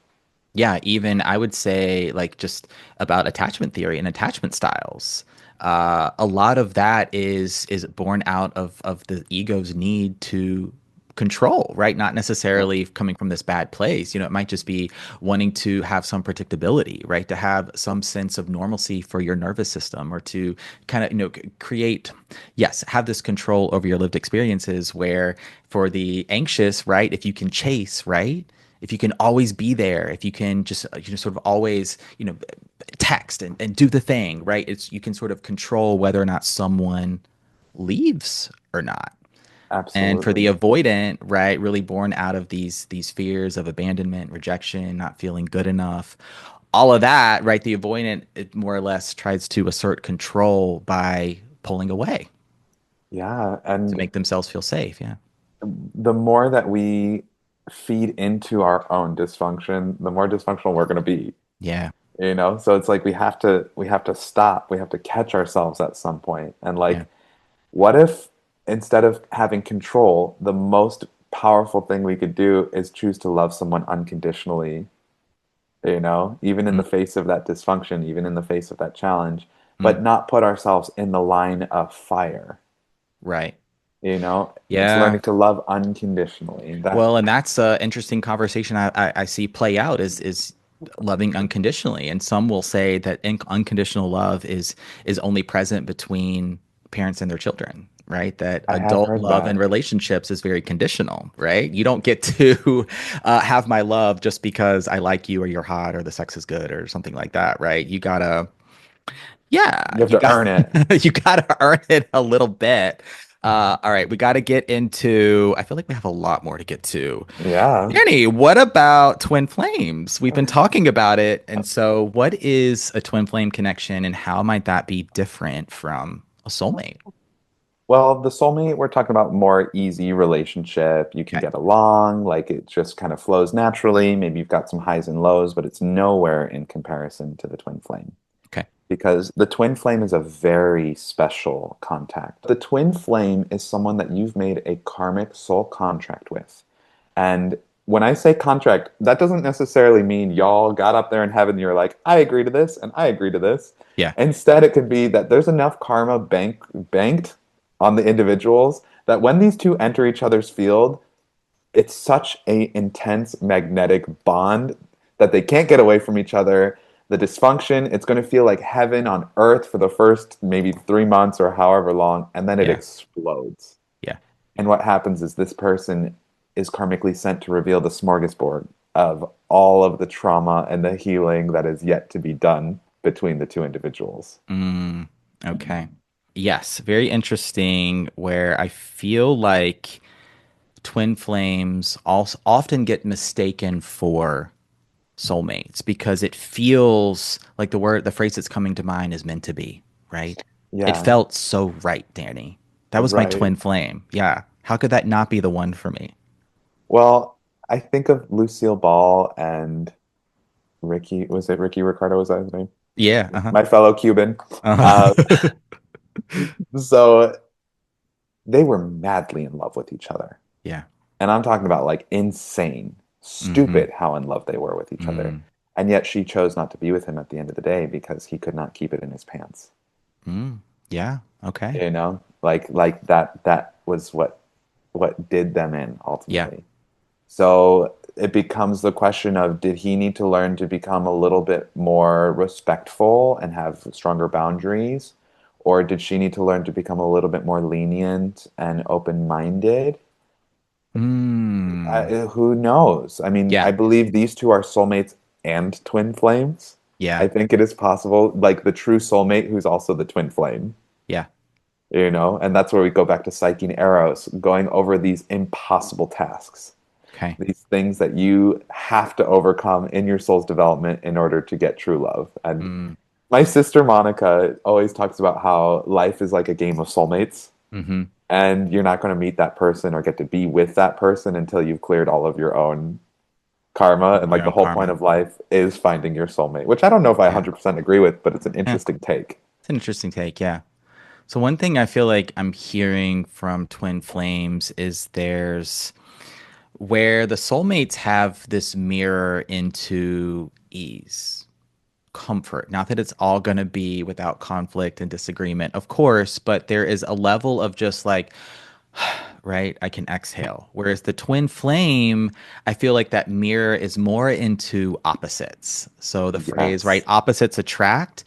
Yeah, even I would say like just about attachment theory and attachment styles. A lot of that is born out of the ego's need to control, right? Not Yeah. necessarily coming from this bad place. It might just be wanting to have some predictability, right? To have some sense of normalcy for your nervous system or to kind of, create, yes, have this control over your lived experiences where for the anxious, right? If you can chase, right? If you can always be there, if you can just sort of always text and do the thing, right? You can sort of control whether or not someone leaves or not. And for the Absolutely. avoidant, right, really born out of these fears of abandonment, rejection, not feeling good enough, all of that, right? The avoidant, it more or less tries to assert control by pulling away Yeah. to And make themselves feel safe. Yeah. the more that we feed into our own dysfunction, the more dysfunctional we're going to be. Yeah. So it's like we have to stop, we have to catch ourselves at some point, and Yeah. like, what if instead of having control, the most powerful thing we could do is choose to love someone unconditionally, even in Mm, the face of that dysfunction, even in the face of that challenge, mm, but not put ourselves in the line of fire. right. It's Yeah. learning to love unconditionally. That Well, and that's an interesting conversation I see play out is loving unconditionally. And some will say that unconditional love is only present between parents and their children, right? That I have adult heard love and that. relationships is very conditional, right? You don't get to have my love just because I like you or you're hot or the sex is good or something like that, right? You gotta, yeah, You have to earn it. you gotta earn it a little bit. All right, we got to get into. I feel like we have a lot more to get to. Yeah. Danny, what about twin flames? We've been talking about it, and so what is a twin flame connection, and how might that be different from a soulmate? Well, the soulmate, we're talking about more easy relationship. You can Okay, get along, like it just kind of flows naturally. Maybe you've got some highs and lows, but it's nowhere in comparison to the twin flame okay, because the twin flame is a very special contact. The twin flame is someone that you've made a karmic soul contract with. And when I say contract, that doesn't necessarily mean y'all got up there in heaven and you're like, I agree to this and I agree to this. yeah, Instead, it could be that there's enough karma banked on the individuals that when these two enter each other's field, it's such a intense magnetic bond that they can't get away from each other. The dysfunction, it's going to feel like heaven on earth for the first maybe 3 months or however long, and then it yeah, explodes. yeah. And what happens is this person is karmically sent to reveal the smorgasbord of all of the trauma and the healing that is yet to be done between the two individuals. Mm, okay. Yes, very interesting. Where I feel like twin flames also often get mistaken for soulmates because it feels like the phrase that's coming to mind is meant to be, right? It Yeah, felt so right, Danny. That was my right. twin flame. Yeah. How could that not be the one for me? Well, I think of Lucille Ball and Ricky. Was it Ricky Ricardo? Was that his name? Yeah. Uh-huh. My fellow Cuban. Uh, Uh-huh. so they were madly in love with each other. Yeah. And I'm talking about like insane, Mm-hmm. stupid how in love they were with each other. Mm. And yet she chose not to be with him at the end of the day because he could not keep it in his pants. Mm. Yeah. Okay. Like that was what did them in Yeah. ultimately. So it becomes the question of did he need to learn to become a little bit more respectful and have stronger boundaries? Or did she need to learn to become a little bit more lenient and open-minded? Mm. Who knows? I mean, I Yeah. believe these two are soulmates and twin flames. Yeah. I think it is possible, like the true soulmate who's also the twin flame, Yeah. and that's where we go back to Psyche and Eros, going over these impossible tasks, Okay. these things that you have to overcome in your soul's development in order to get true love. And Mm. my sister Monica always talks about how life is like a game of soulmates, Mm-hmm. and you're not going to meet that person or get to be with that person until you've cleared all of your own karma. And Your like the own whole point karma. of life is finding your soulmate, which I don't know if I Yeah. 100% agree with, but it's an Yeah. interesting take. It's an interesting take. Yeah. So one thing I feel like I'm hearing from twin flames is there's where the soulmates have this mirror into ease, comfort. Not that it's all going to be without conflict and disagreement, of course, but there is a level of just like, right, I can exhale. Whereas the twin flame, I feel like that mirror is more into opposites. So the phrase, right, Yes. opposites attract,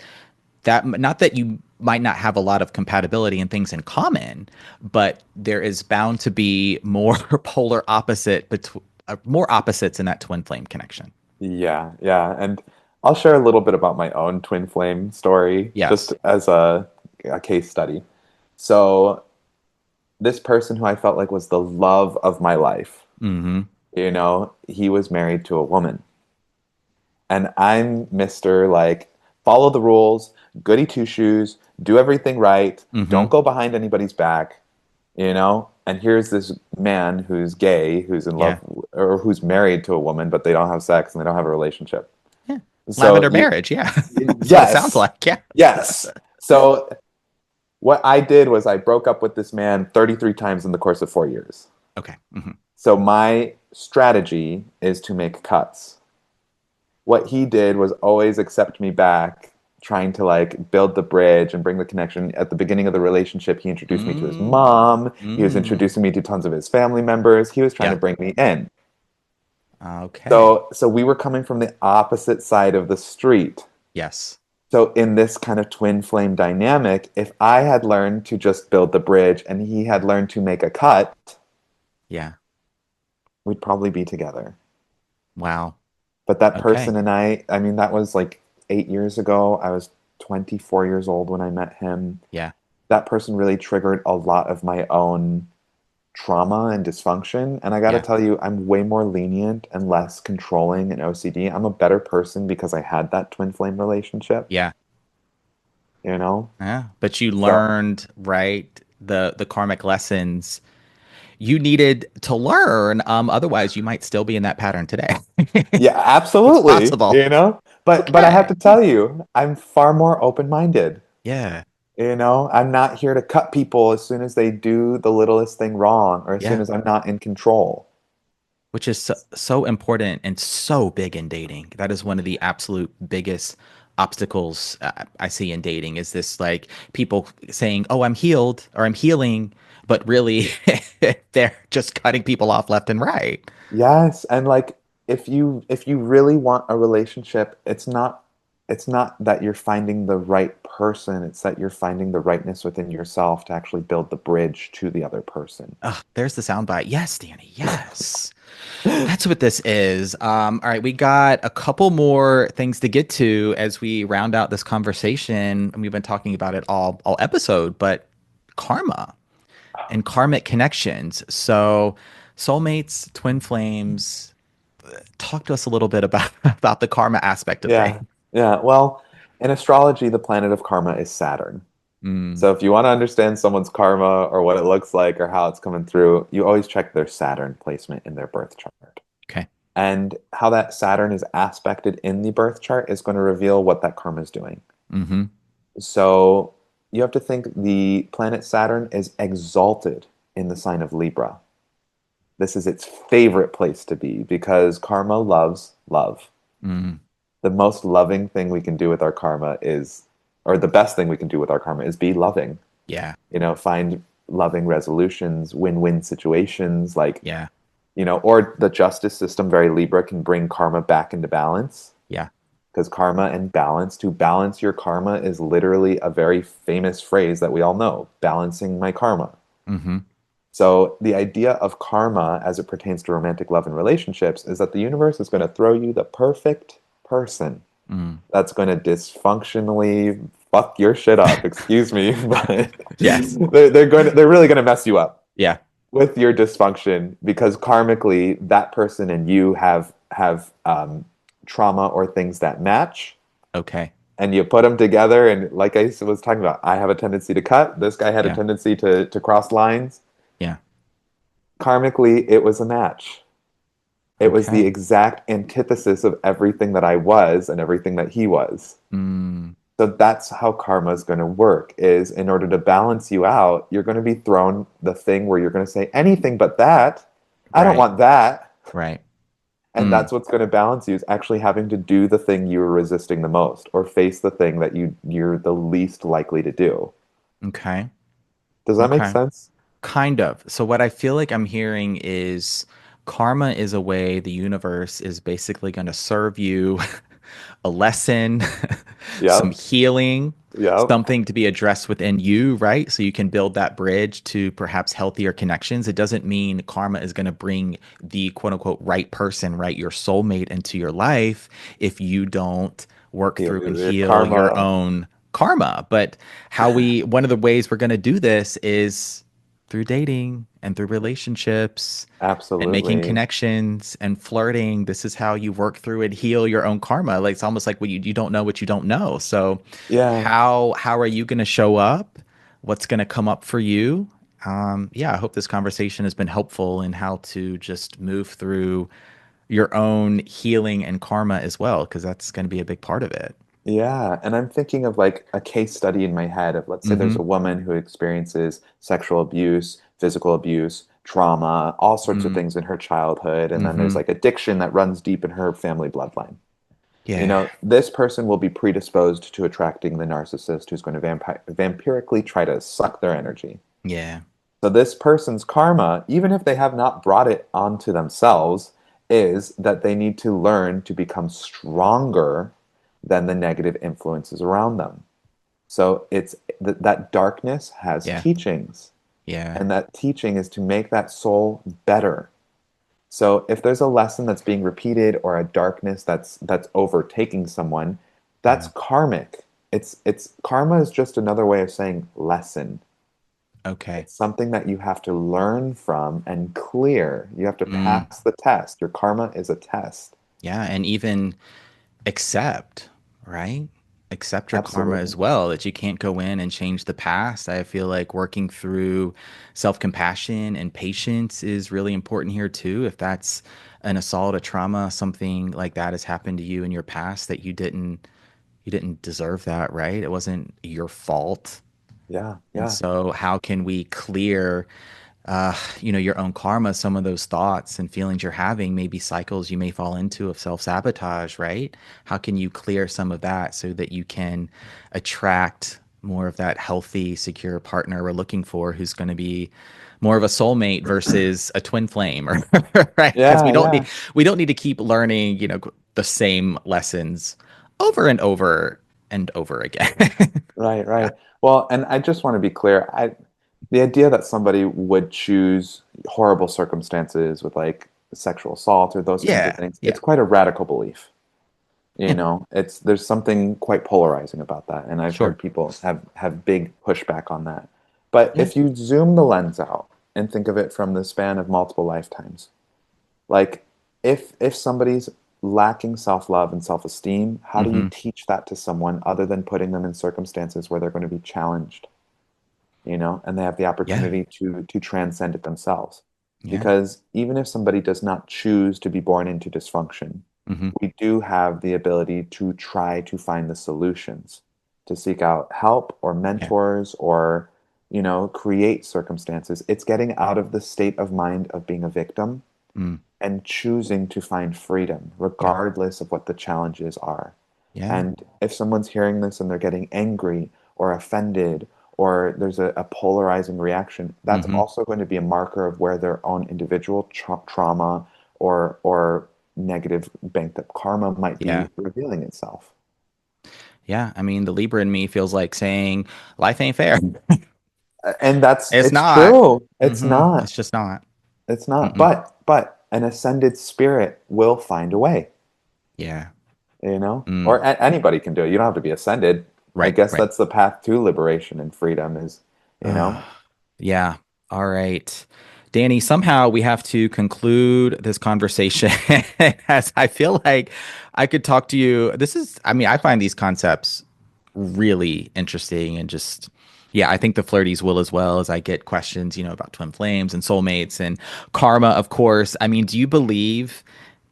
that not that you might not have a lot of compatibility and things in common, but there is bound to be more polar opposite between more opposites in that twin flame connection. Yeah, yeah. And I'll share a little bit about my own twin flame story just Yes. as a case study. So, this person who I felt like was the love of my life, Mm-hmm. he was married to a woman. And I'm Mr. like, follow the rules, goody two shoes, do everything right, Mm-hmm. don't go behind anybody's back, And here's this man who's gay, who's in Yeah. love, or who's married to a woman, but they don't have sex and they don't have a relationship. Yeah. So, Lavender marriage. Yeah. That's what it sounds yes, like. Yeah. yes. So, what I did was I broke up with this man 33 times in the course of 4 years. Okay. Mm-hmm. So, my strategy is to make cuts. What he did was always accept me back, trying to like build the bridge and bring the connection. At the beginning of the relationship, he introduced me to his Mm. mom. He was Mm. introducing me to tons of his family members. He was trying to Yeah. bring me in. Okay. So we were coming from the opposite side of the street. Yes. So in this kind of twin flame dynamic, if I had learned to just build the bridge and he had learned to make a cut, Yeah. we'd probably be together. Wow. But that Okay. person and I mean, that was like 8 years ago. I was 24 years old when I met him. Yeah. That person really triggered a lot of my own trauma and dysfunction. And I got to Yeah. tell you, I'm way more lenient and less controlling and OCD. I'm a better person because I had that twin flame relationship, Yeah. you know? Yeah. But you So, learned, right, the karmic lessons you needed to learn. Otherwise you might still be in that pattern today. yeah, It's absolutely, possible. But I have Okay. to tell you, I'm far more open-minded. Yeah. I'm not here to cut people as soon as they do the littlest thing wrong or as soon Yeah. as I'm not in control. Which is so, so important and so big in dating. That is one of the absolute biggest obstacles I see in dating is this like people saying, "Oh, I'm healed" or "I'm healing," but really they're just cutting people off left and right. Yes, and like if you really want a relationship, it's not that you're finding the right person, it's that you're finding the rightness within yourself to actually build the bridge to the other person. Ugh, there's the soundbite. Yes, Danny. Yes. That's what this is. All right, we got a couple more things to get to as we round out this conversation, and we've been talking about it all episode, but karma and karmic connections. So, soulmates, twin flames. Talk to us a little bit about about the karma aspect of things. Yeah. Yeah. Well, in astrology, the planet of karma is Saturn. Mm, So if you want to understand someone's karma or what it looks like or how it's coming through, you always check their Saturn placement in their birth chart. okay. And how that Saturn is aspected in the birth chart is going to reveal what that karma is doing. Mm-hmm. So you have to think the planet Saturn is exalted in the sign of Libra. This is its favorite place to be because karma loves love. Mm, The most loving thing we can do with our karma is, or the best thing we can do with our karma is be loving. yeah. Find loving resolutions, win-win situations, like, Yeah. or the justice system, very Libra, can bring karma back into balance. Yeah. Because karma and balance, to balance your karma is literally a very famous phrase that we all know, balancing my karma. Mm-hmm. So the idea of karma as it pertains to romantic love and relationships is that the universe is going to throw you the perfect person. Mm. that's going to dysfunctionally fuck your shit up. Excuse me, but Yes. they're really going to mess you up Yeah. with your dysfunction because karmically that person and you have trauma or things that match, Okay. and you put them together. And like I was talking about, I have a tendency to cut. This guy had a Yeah. tendency to cross lines. Yeah. Karmically, it was a match. It was the Okay. exact antithesis of everything that I was and everything that he was. Mm. So that's how karma is going to work, is in order to balance you out, you're going to be thrown the thing where you're going to say anything but that. I don't Right. want that. Right. And Mm. that's what's going to balance you, is actually having to do the thing you were resisting the most, or face the thing that you're the least likely to do. Okay. Does that make Okay. sense? Kind of. So what I feel like I'm hearing is karma is a way the universe is basically going to serve you a lesson, some Yep. healing, Yep. something to be addressed within you, right? So you can build that bridge to perhaps healthier connections. It doesn't mean karma is going to bring the quote unquote right person, right? Your soulmate into your life if you don't work Heal through and your heal your karma. own karma. But one of the ways we're going to do this is through dating and through relationships and making Absolutely. connections and flirting. This is how you work through and heal your own karma. Like it's almost like when you don't know what you don't know. So Yeah. how are you going to show up? What's going to come up for you? Yeah, I hope this conversation has been helpful in how to just move through your own healing and karma as well, because that's going to be a big part of it. Yeah, and I'm thinking of like a case study in my head of, let's say there's Mm-hmm. a woman who experiences sexual abuse, physical abuse, trauma, all sorts of things in her childhood, and then there's Mm-hmm. like addiction that runs deep in her family bloodline. You Yeah. know, this person will be predisposed to attracting the narcissist who's going to vampirically try to suck their energy. Yeah. So this person's karma, even if they have not brought it onto themselves, is that they need to learn to become stronger than the negative influences around them. So it's that darkness has Yeah. teachings, Yeah. and that teaching is to make that soul better. So if there's a lesson that's being repeated or a darkness that's overtaking someone, that's Yeah. karmic. It's karma is just another way of saying lesson. Okay. It's something that you have to learn from and clear. You have to Mm. pass the test. Your karma is a test. Yeah. And even accept, right? Accept your karma Absolutely. as well, that you can't go in and change the past. I feel like working through self-compassion and patience is really important here too. If that's an assault, a trauma, something like that has happened to you in your past that you didn't deserve that, right? It wasn't your fault. Yeah, And yeah. so how can we clear your own karma, some of those thoughts and feelings you're having, maybe cycles you may fall into of self-sabotage, right? How can you clear some of that so that you can attract more of that healthy, secure partner we're looking for who's going to be more of a soulmate versus a twin flame or right? Because Yeah, yeah. we don't need to keep learning, the same lessons over and over and over again. Right, Yeah. right. Well, and I just want to be clear. The idea that somebody would choose horrible circumstances with like sexual assault or those kinds of Yeah. things, Yeah. it's quite a radical belief. You Yeah. know, there's something quite polarizing about that, and I've heard Sure. people have big pushback on that. But Yeah. if you zoom the lens out and think of it from the span of multiple lifetimes, like if somebody's lacking self-love and self-esteem, how do you Hmm. teach that to someone other than putting them in circumstances where they're going to be challenged, and they have the Yeah. opportunity to transcend it themselves? Yeah. Because even if somebody does not choose to be born into dysfunction, Hmm. we do have the ability to try to find the solutions, to seek out help or Yeah. mentors or, create circumstances. It's getting out of the state of mind of being a victim Mm. and choosing to find freedom, Yeah. regardless of what the challenges are. Yeah. And if someone's hearing this and they're getting angry or offended, or there's a polarizing reaction, that's Hmm. also going to be a marker of where their own individual trauma or negative banked up karma might Yeah. be revealing itself. Yeah. I mean, the Libra in me feels like saying life ain't fair. And that's It's it's not. true. It's It's not. just not. It's not. Mm-mm. But an ascended spirit will find a way. Yeah. or Mm. anybody can do it. You don't have to be ascended. I Right, guess right. that's the path to liberation and freedom is, you know. Yeah. All right. Danny, somehow we have to conclude this conversation as I feel like I could talk to you. I mean, I find these concepts really interesting and just, yeah, I think the flirties will as well as I get questions, about twin flames and soulmates and karma, of course. I mean, do you believe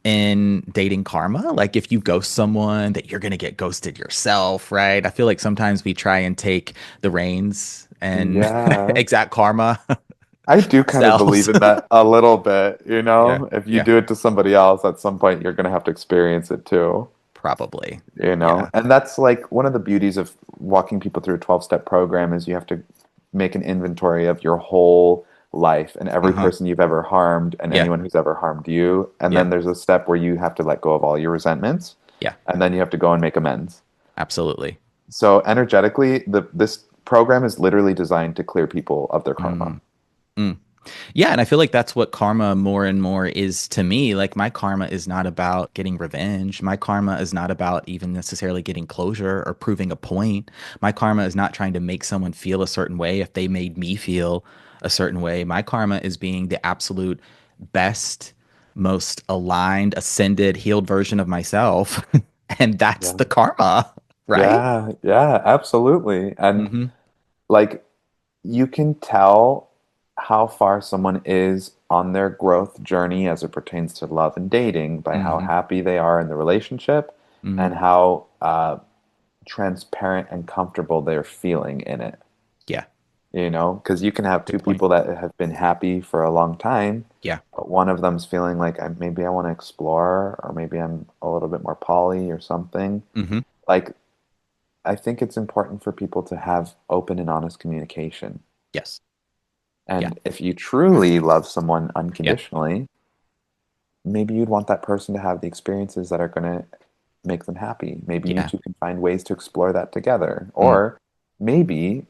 in dating karma? Like if you ghost someone that you're going to get ghosted yourself, right? I feel like sometimes we try and take the reins and Yeah. exact karma I do kind of believe ourselves. in that a little bit, Yeah. If you Yeah. do it to somebody else, at some point you're going to have to experience it too, Probably. Yeah. And that's like one of the beauties of walking people through a 12-step program is you have to make an inventory of your whole life and every Uh-huh. person you've ever harmed and Yeah. anyone who's ever harmed you. And Yeah. then there's a step where you have to let go of all your resentments, Yeah. and then you have to go and make amends. Absolutely. So energetically, this program is literally designed to clear people of their karma. Mm. Mm. Yeah, and I feel like that's what karma more and more is to me. Like my karma is not about getting revenge. My karma is not about even necessarily getting closure or proving a point. My karma is not trying to make someone feel a certain way if they made me feel a certain way. My karma is being the absolute best, most aligned, ascended, healed version of myself. And that's Yeah. the karma, right? Yeah, yeah, absolutely. And Mm-hmm. like you can tell how far someone is on their growth journey as it pertains to love and dating by how Mm-hmm. happy they are in the relationship Mm-hmm. and how transparent and comfortable they're feeling in it. Yeah. Because you can have two Good point. people that have been happy for a long time, Yeah. but one of them's feeling like maybe I want to explore, or maybe I'm a little bit more poly or something. Mm-hmm. Like, I think it's important for people to have open and honest communication. Yes. Yeah. And if you truly love someone Yeah. unconditionally, maybe you'd want that person to have the experiences that are going to make them happy. Maybe you Yeah. two can find ways to explore that together. Mm. Or maybe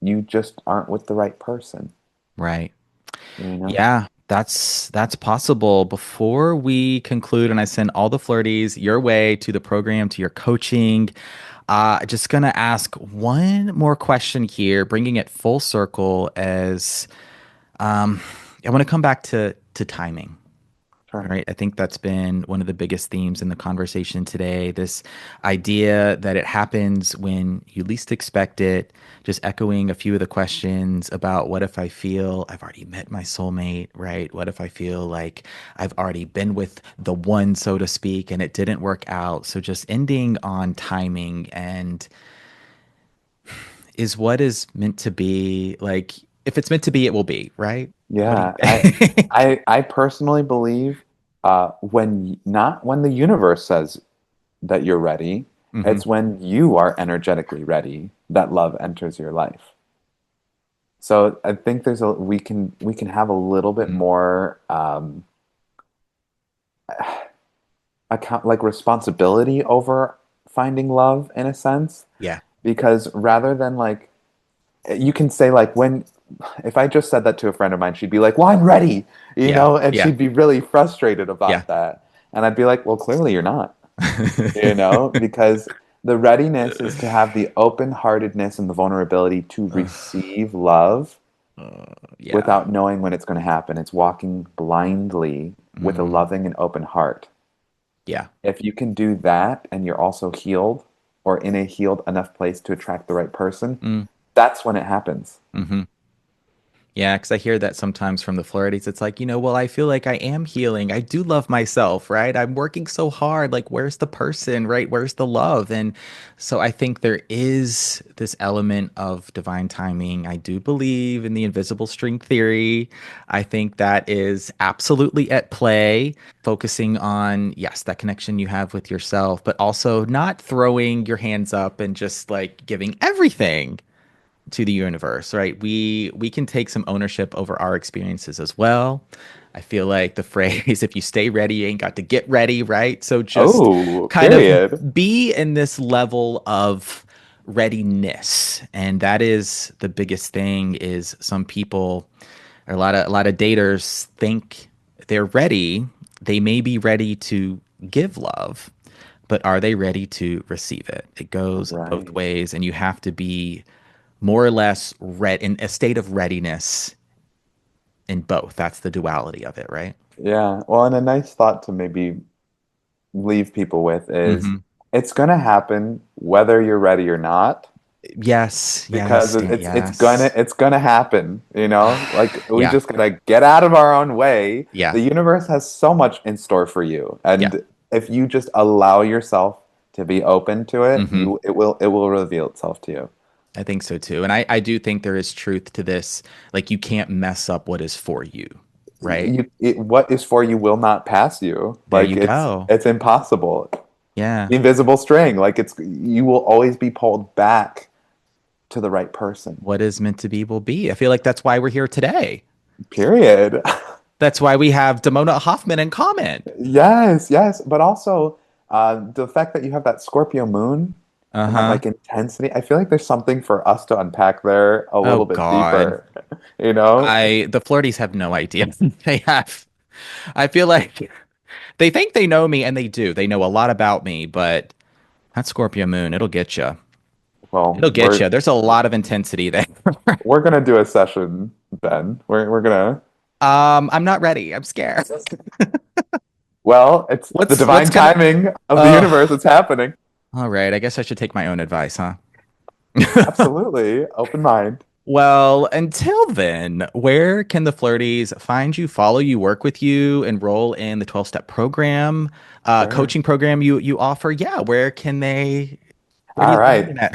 you just aren't with the right person, Right. you know? Yeah, that's possible. Before we conclude, and I send all the flirties your way to the program, to your coaching, just gonna ask one more question here, bringing it full circle as I want to come back to timing. Sure. Right. I think that's been one of the biggest themes in the conversation today. This idea that it happens when you least expect it, just echoing a few of the questions about what if I feel I've already met my soulmate, right? What if I feel like I've already been with the one, so to speak, and it didn't work out? So just ending on timing and is what is meant to be like, if it's meant to be, it will be, right? What do you Yeah, think? I personally believe not when the universe says that you're ready, Hmm. it's when you are energetically ready that love enters your life. So I think we can have a little bit more account like responsibility over finding love in a sense, Yeah. because rather than like you can say like when if I just said that to a friend of mine, she'd be like, "Well, I'm ready," Yeah. and Yeah. she'd be really frustrated Yeah. about that. And I'd be like, "Well, clearly you're not," because the readiness is to have the open-heartedness and the vulnerability to receive love Yeah. without knowing when it's going to happen. It's walking blindly with a Mm, loving and open heart. yeah. If you can do that and you're also healed or in a healed enough place to attract the right person, Mm, that's when it happens. hmm. Yeah, because I hear that sometimes from the Flirties. It's like, well, I feel like I am healing. I do love myself, right? I'm working so hard. Like, where's the person, right? Where's the love? And so I think there is this element of divine timing. I do believe in the invisible string theory. I think that is absolutely at play, focusing on, yes, that connection you have with yourself, but also not throwing your hands up and just like giving everything to the universe, right? We can take some ownership over our experiences as well. I feel like the phrase if you stay ready, you ain't got to get ready, right? So just Oh, kind of period. be in this level of readiness. And that is the biggest thing is some people or a lot of daters think they're ready. They may be ready to give love, but are they ready to receive it? It goes both Right. ways, and you have to be more or less in a state of readiness in both. That's the duality of it, right? Yeah. Well, and a nice thought to maybe leave people with is Hmm. it's going to happen whether you're ready or not, Yes, because yes, Danny, yes. it's gonna happen, you know? Like we Yeah, just gotta get out of our own way. yeah, The universe has so much in store for you. yeah. And if you just allow yourself to be open to it, Hmm. it will reveal itself to you. I think so too. And I do think there is truth to this. Like, you can't mess up what is for you, right? What is for you will not pass you. There Like you go. it's impossible. Yeah. Invisible string. Like it's you will always be pulled back to the right person. What is meant to be will be. I feel like that's why we're here today. Period. That's why we have Damona Hoffman in comment. Yes, yes, but also the fact that you have that Scorpio moon and that Uh-huh. like intensity, I feel like there's something for us to unpack there a Oh little bit God. deeper, you know? The Flirties have no idea. They have. I feel like they think they know me, and they do. They know a lot about me, but that Scorpio moon, it'll get you. Well, It'll get you. There's a lot of intensity there. we're gonna do a session, Ben. We're gonna I'm not ready. I'm scared. well, it's the What's divine gonna timing of the uh universe. It's happening. all right, I guess I should take my own advice, huh? Absolutely. Open mind. Well, until then, where can the Flirties find you, follow you, work with you, enroll in the 12-step program, Sure. coaching program you offer? Yeah, where do All you find right. it at?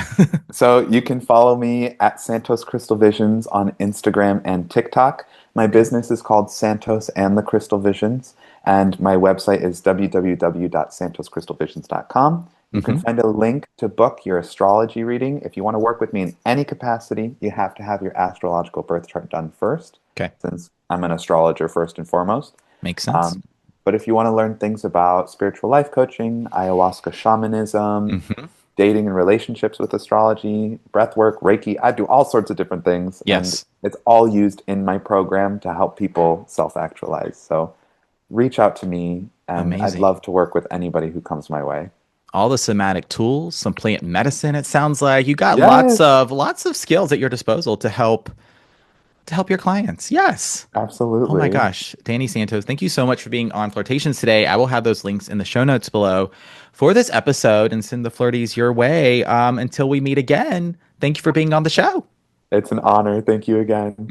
So you can follow me at Santos Crystal Visions on Instagram and TikTok. My business is called Santos and the Crystal Visions, and my website is www.santoscrystalvisions.com. You can Hmm. find a link to book your astrology reading. If you want to work with me in any capacity, you have to have your astrological birth chart done first, Okay, since I'm an astrologer first and foremost. makes sense. Um, but if you want to learn things about spiritual life coaching, ayahuasca shamanism, Hmm. dating and relationships with astrology, breath work, Reiki. I do all sorts of different things, and Yes, it's all used in my program to help people self actualize. So reach out to me, and I'd amazing. love to work with anybody who comes my way. All the somatic tools, some plant medicine. It sounds like you got Yes, lots of skills at your disposal to help your clients. Yes. Oh my absolutely. gosh, Danny Santos, thank you so much for being on Flirtations today. I will have those links in the show notes below for this episode and send the Flirties your way. Until we meet again, thank you for being on the show. It's an honor. Thank you again.